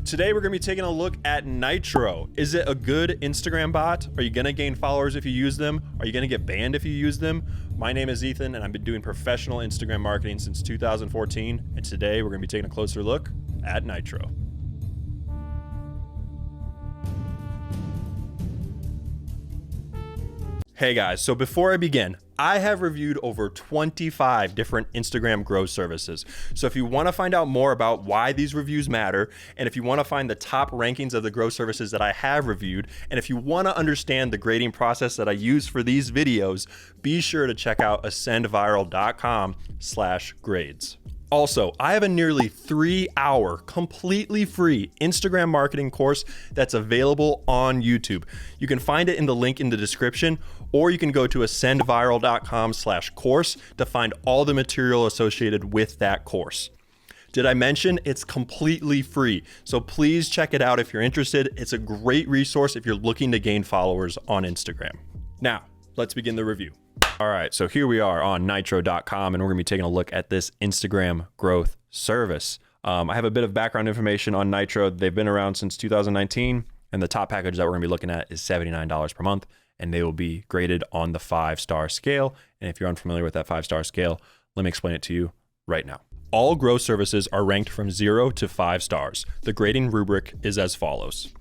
Today we're going to be taking a look at Nitro. Is it a good Instagram bot? Are you going to gain followers if you use them? Are you going to get banned if you use them? My name is Ethan and I've been doing professional Instagram marketing since 2014, and today we're going to be taking a closer look at Nitro. Hey guys, so before I begin, I have reviewed over 25 different Instagram growth services. So if you want to find out more about why these reviews matter, and if you want to find the top rankings of the growth services that I have reviewed, and if you want to understand the grading process that I use for these videos, be sure to check out ascendviral.com/grades. Also, I have a nearly 3-hour, completely free Instagram marketing course that's available on YouTube. You can find it in the link in the description, or you can go to ascendviral.com/course to find all the material associated with that course. Did I mention it's completely free? So please check it out if you're interested. It's a great resource if you're looking to gain followers on Instagram. Now, let's begin the review. All right, so here we are on nitro.com, and we're gonna be taking a look at this Instagram growth service. I have a bit of background information on Nitro. They've been around since 2019, and the top package that we're gonna be looking at is $79 per month, and they will be graded on the 5-star scale. And if you're unfamiliar with that 5-star scale, let me explain it to you right now. All growth services are ranked from 0 to 5 stars. The grading rubric is as follows.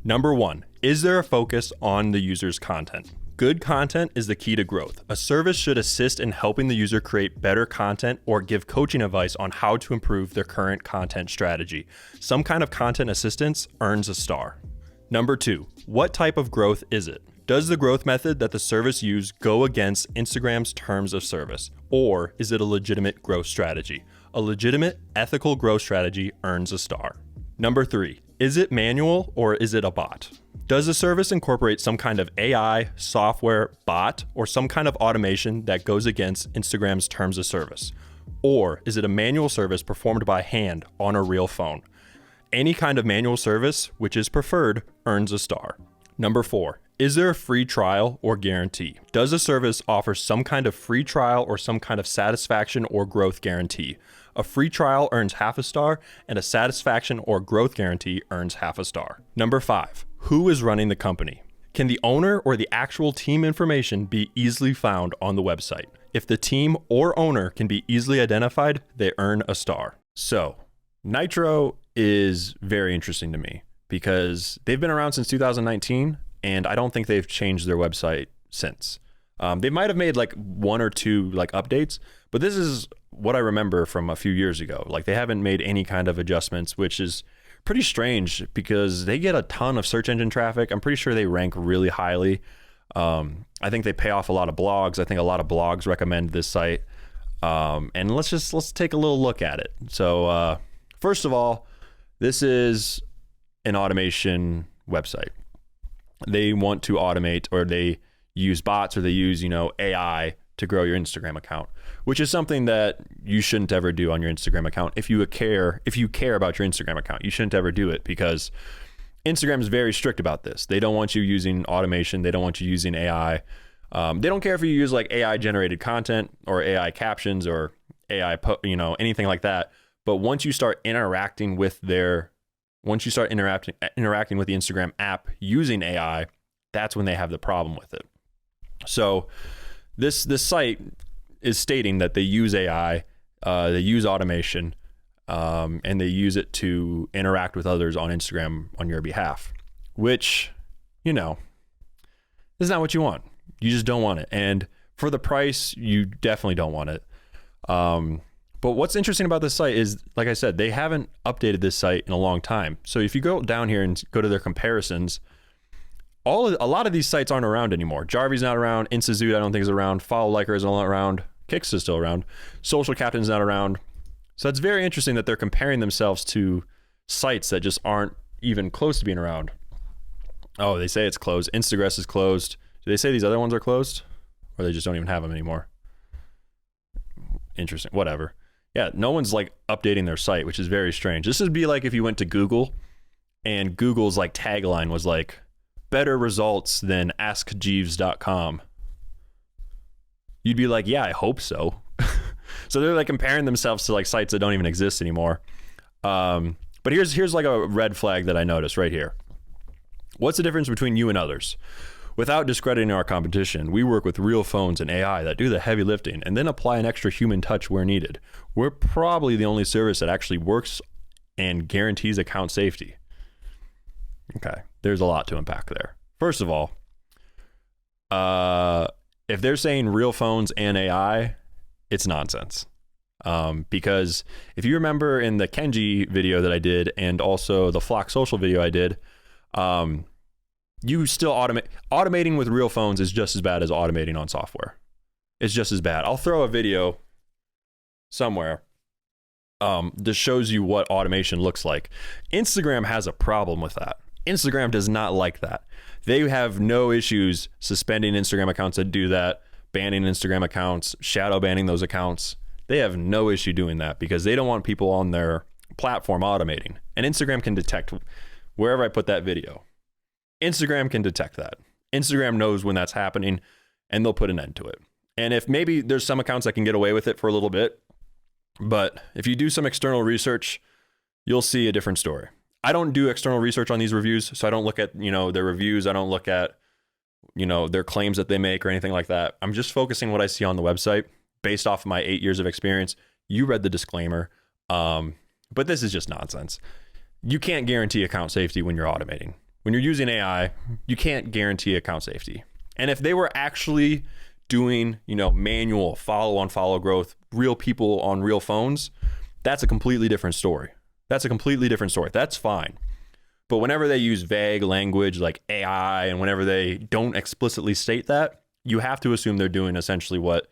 Number 1, is there a focus on the user's content? Good content is the key to growth. A service should assist in helping the user create better content or give coaching advice on how to improve their current content strategy. Some kind of content assistance earns a star. Number 2, what type of growth is it? Does the growth method that the service uses go against Instagram's terms of service, or is it a legitimate growth strategy? A legitimate, ethical growth strategy earns a star. Number 3, is it manual or is it a bot? Does the service incorporate some kind of AI, software, bot, or some kind of automation that goes against Instagram's terms of service? Or is it a manual service performed by hand on a real phone? Any kind of manual service, which is preferred, earns a star. Number 4, is there a free trial or guarantee? Does the service offer some kind of free trial or some kind of satisfaction or growth guarantee? A free trial earns half a star, and a satisfaction or growth guarantee earns half a star. Number 5, who is running the company? Can the owner or the actual team information be easily found on the website? If the team or owner can be easily identified, they earn a star. So, Nitro is very interesting to me because they've been around since 2019, and I don't think they've changed their website since. They might have made like 1 or 2 like updates, but this is what I remember from a few years ago. Like, they haven't made any kind of adjustments, which is pretty strange because they get a ton of search engine traffic. I'm pretty sure they rank really highly. I think they pay off a lot of blogs. I think a lot of blogs recommend this site. And let's take a little look at it. So first of all, this is an automation website. They want to automate, or they use bots, or they use, AI to grow your Instagram account, which is something that you shouldn't ever do on your Instagram account. If you care about your Instagram account, you shouldn't ever do it because Instagram is very strict about this. They don't want you using automation. They don't want you using AI. They don't care if you use like AI generated content or AI captions or AI, anything like that. But once you start interacting with the Instagram app using AI, that's when they have the problem with it. So this site is stating that they use AI, they use automation, and they use it to interact with others on Instagram on your behalf, which, is not what you want. You just don't want it. And for the price, you definitely don't want it. But what's interesting about this site is, like I said, they haven't updated this site in a long time. So if you go down here and go to their comparisons, a lot of these sites aren't around anymore. Jarvy's not around. Instazoot, I don't think, is around. Follow Liker is not around. Kicks is still around. Social Captain's not around. So it's very interesting that they're comparing themselves to sites that just aren't even close to being around. Oh, they say it's closed. Instagress is closed. Do they say these other ones are closed? Or they just don't even have them anymore? Interesting. Whatever. Yeah, no one's like updating their site, which is very strange. This would be like if you went to Google and Google's like tagline was like, better results than askjeeves.com. You'd be like, yeah, I hope so. So they're like comparing themselves to like sites that don't even exist anymore. But here's like a red flag that I noticed right here. What's the difference between you and others? Without discrediting our competition, we work with real phones and AI that do the heavy lifting and then apply an extra human touch where needed. We're probably the only service that actually works and guarantees account safety. Okay, there's a lot to unpack there. First of all, if they're saying real phones and AI, it's nonsense. Because if you remember in the Kenji video that I did and also the Flock Social video I did, you still automating with real phones is just as bad as automating on software. It's just as bad. I'll throw a video somewhere that shows you what automation looks like. Instagram has a problem with that. Instagram does not like that. They have no issues suspending Instagram accounts that do that, banning Instagram accounts, shadow banning those accounts. They have no issue doing that because they don't want people on their platform automating. And Instagram can detect wherever I put that video. Instagram can detect that. Instagram knows when that's happening and they'll put an end to it. And if maybe there's some accounts that can get away with it for a little bit, but if you do some external research, you'll see a different story. I don't do external research on these reviews, so I don't look at, their reviews. I don't look at, their claims that they make or anything like that. I'm just focusing what I see on the website based off of my 8 years of experience. You read the disclaimer, but this is just nonsense. You can't guarantee account safety when you're automating. When you're using AI, you can't guarantee account safety. And if they were actually doing, manual follow growth, real people on real phones, that's a completely different story. That's fine. But whenever they use vague language like AI and whenever they don't explicitly state that, you have to assume they're doing essentially what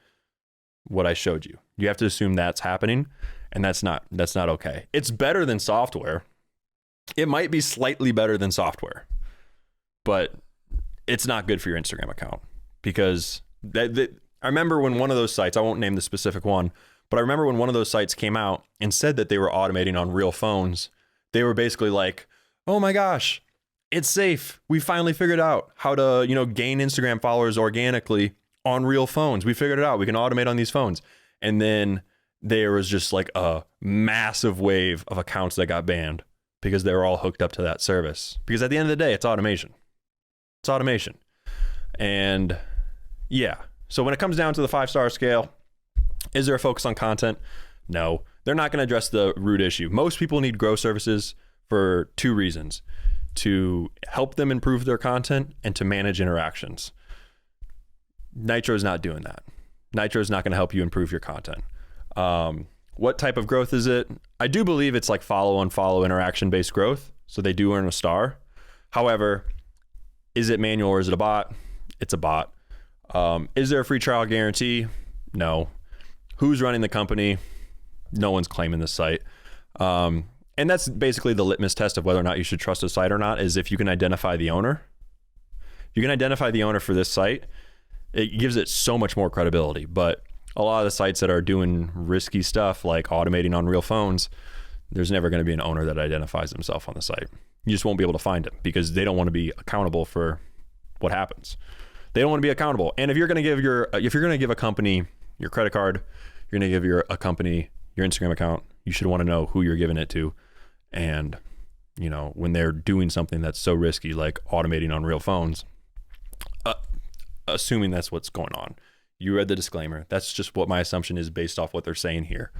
I showed you. You have to assume that's happening, and that's not okay. It's better than software. It might be slightly better than software, but it's not good for your Instagram account because I remember when one of those sites, I won't name the specific one, but I remember when one of those sites came out and said that they were automating on real phones, they were basically like, oh my gosh, it's safe. We finally figured out how to, gain Instagram followers organically on real phones. We figured it out. We can automate on these phones. And then there was just like a massive wave of accounts that got banned because they were all hooked up to that service. Because at the end of the day, it's automation. It's automation. And yeah. So when it comes down to the 5-star scale, is there a focus on content? No. They're not going to address the root issue. Most people need grow services for 2 reasons: to help them improve their content and to manage interactions. Nitro is not doing that. Nitro is not going to help you improve your content. What type of growth is it? I do believe it's like follow interaction-based growth. So they do earn a star. However, is it manual or is it a bot? It's a bot. Is there a free trial guarantee? No. Who's running the company? No one's claiming this site. And that's basically the litmus test of whether or not you should trust a site or not, is if you can identify the owner. If you can identify the owner for this site, it gives it so much more credibility. But a lot of the sites that are doing risky stuff like automating on real phones, there's never going to be an owner that identifies himself on the site. You just won't be able to find him because they don't want to be accountable for what happens. They don't want to be accountable. And if you're going to give a company your credit card, you're going to give a company your Instagram account, you should want to know who you're giving it to. And, when they're doing something that's so risky, like automating on real phones, assuming that's what's going on. You read the disclaimer. That's just what my assumption is based off what they're saying here.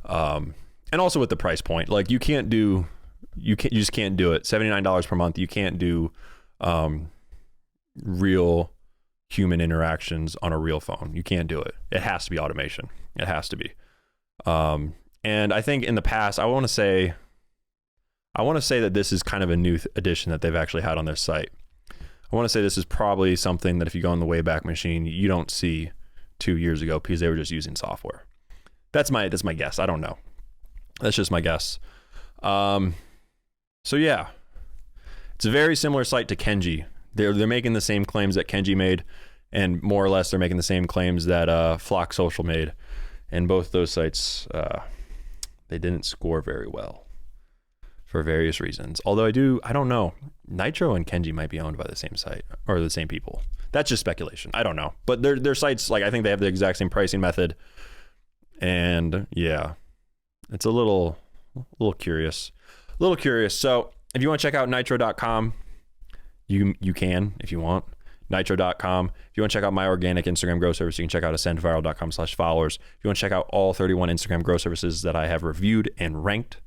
And also with the price point, like you just can't do it. $79 per month. You can't do real human interactions on a real phone. You can't do it. It has to be automation. It has to be. And I think in the past, I want to say that this is kind of a new addition that they've actually had on their site. I want to say this is probably something that if you go on the Wayback Machine, you don't see 2 years ago because they were just using software. That's my guess. I don't know. That's just my guess. So yeah, it's a very similar site to Kenji. They're making the same claims that Kenji made, and more or less they're making the same claims that Flock Social made. And both those sites, they didn't score very well for various reasons. Although I don't know. Nitro and Kenji might be owned by the same site or the same people. That's just speculation. I don't know. But their sites, like I think they have the exact same pricing method. And yeah, it's a little curious. little curious. So if you want to check out nitro.com, you can if you want. Nitro.com. If you want to check out my organic Instagram grow service, you can check out ascendviral.com/followers. If you want to check out all 31 Instagram grow services that I have reviewed and ranked,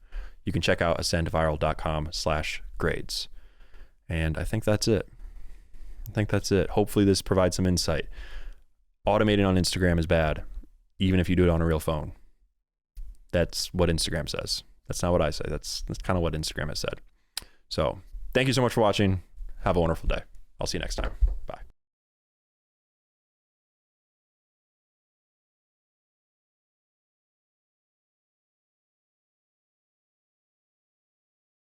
you can check out ascendviral.com/grades. And I think that's it. Hopefully this provides some insight. Automating on Instagram is bad, even if you do it on a real phone. That's what Instagram says. That's not what I say. That's kind of what Instagram has said. So thank you so much for watching. Have a wonderful day. I'll see you next time.